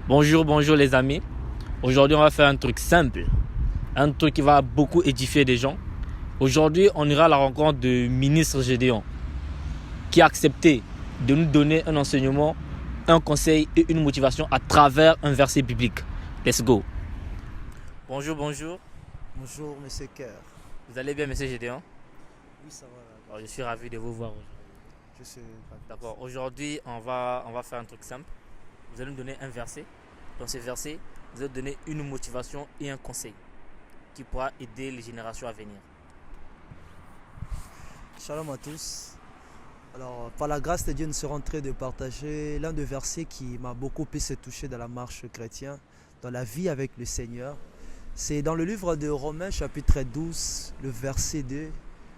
Bonjour les amis. Aujourd'hui, on va faire un truc simple. Un truc qui va beaucoup édifier des gens. Aujourd'hui, on ira à la rencontre du ministre Gédéon qui a accepté de nous donner un enseignement, un conseil et une motivation à travers un verset biblique. Let's go. Bonjour. Bonjour, monsieur Kerr. Vous allez bien, monsieur Gédéon? Oui, ça va. Alors, je suis ravi de vous voir aujourd'hui. Je suis ravi. D'accord. Aujourd'hui, on va faire un truc simple. Vous allez nous donner un verset. Dans ce verset, vous allez donner une motivation et un conseil qui pourra aider les générations à venir. Shalom à tous. Alors, par la grâce de Dieu, nous serons en train de partager l'un des versets qui m'a beaucoup plus touché dans la marche chrétienne, dans la vie avec le Seigneur. C'est dans le livre de Romains, chapitre 12, le verset 2,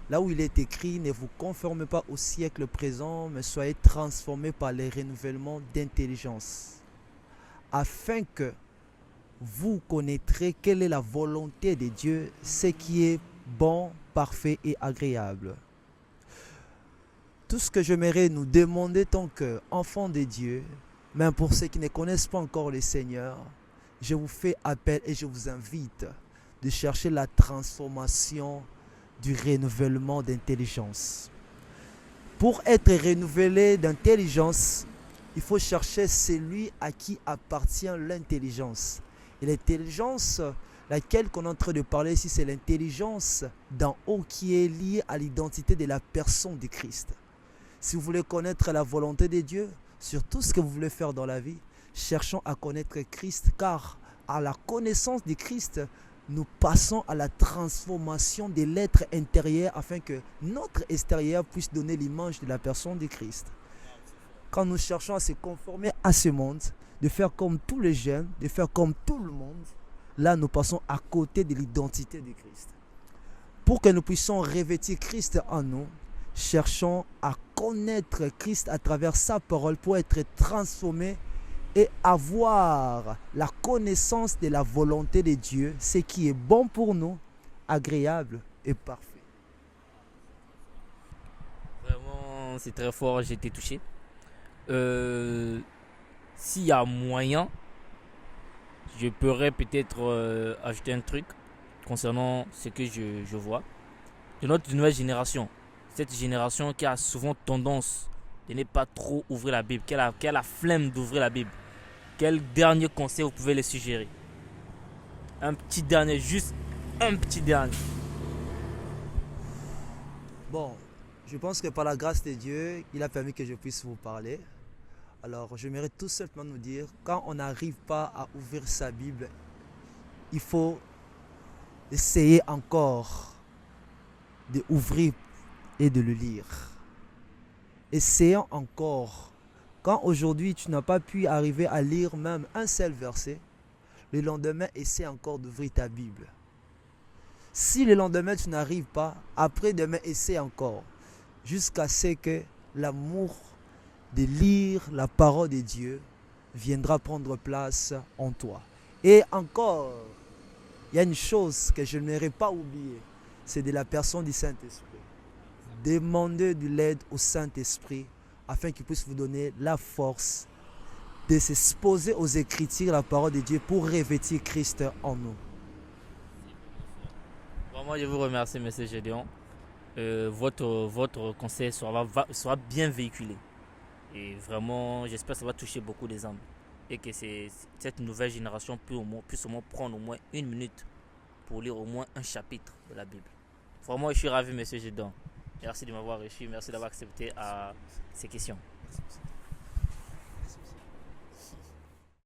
là où il est écrit « Ne vous conformez pas au siècle présent, mais soyez transformés par les renouvellements d'intelligence, afin que vous connaîtrez quelle est la volonté de Dieu, ce qui est bon, parfait et agréable. » Tout ce que j'aimerais nous demander tant qu'enfants de Dieu, même pour ceux qui ne connaissent pas encore le Seigneur, je vous fais appel et je vous invite de chercher la transformation du renouvellement d'intelligence. Pour être renouvelé d'intelligence, il faut chercher celui à qui appartient l'intelligence. Et l'intelligence, laquelle qu'on est en train de parler ici, c'est l'intelligence d'en haut qui est liée à l'identité de la personne de Christ. Si vous voulez connaître la volonté de Dieu sur tout ce que vous voulez faire dans la vie, cherchons à connaître Christ, car à la connaissance de Christ, nous passons à la transformation de l'être intérieur afin que notre extérieur puisse donner l'image de la personne de Christ. Quand nous cherchons à se conformer à ce monde, de faire comme tous les jeunes, de faire comme tout le monde, là nous passons à côté de l'identité de Christ. Pour que nous puissions revêtir Christ en nous, cherchons à connaître Christ à travers sa parole pour être transformés et avoir la connaissance de la volonté de Dieu, ce qui est bon pour nous, agréable et parfait. Vraiment, c'est très fort, j'ai été touché. S'il y a moyen, je pourrais peut-être ajouter un truc concernant ce que je vois. De notre nouvelle génération, cette génération qui a souvent tendance de ne pas trop ouvrir la Bible, qui a la flemme d'ouvrir la Bible. Quel dernier conseil vous pouvez les suggérer? Un petit dernier, juste un petit dernier. Bon, je pense que par la grâce de Dieu, il a permis que je puisse vous parler. Alors, j'aimerais tout simplement nous dire, quand on n'arrive pas à ouvrir sa Bible, il faut essayer encore d'ouvrir et de le lire. Essayons encore. Quand aujourd'hui tu n'as pas pu arriver à lire même un seul verset, le lendemain essaie encore d'ouvrir ta Bible. Si le lendemain tu n'arrives pas, après demain essaie encore. Jusqu'à ce que l'amour de lire la parole de Dieu viendra prendre place en toi. Et encore, il y a une chose que je n'aurais pas oubliée, c'est de la personne du Saint-Esprit. Demandez de l'aide au Saint-Esprit afin qu'il puisse vous donner la force de s'exposer aux Écritures, la parole de Dieu, pour revêtir Christ en nous. Vraiment, je vous remercie, M. Gédéon. Votre conseil sera bien véhiculé. Et vraiment, j'espère que ça va toucher beaucoup des âmes. Et que cette nouvelle génération puisse au moins prendre au moins une minute pour lire au moins un chapitre de la Bible. Vraiment, je suis ravi, M. Gédéon. Merci de m'avoir reçu. Merci d'avoir accepté ces questions.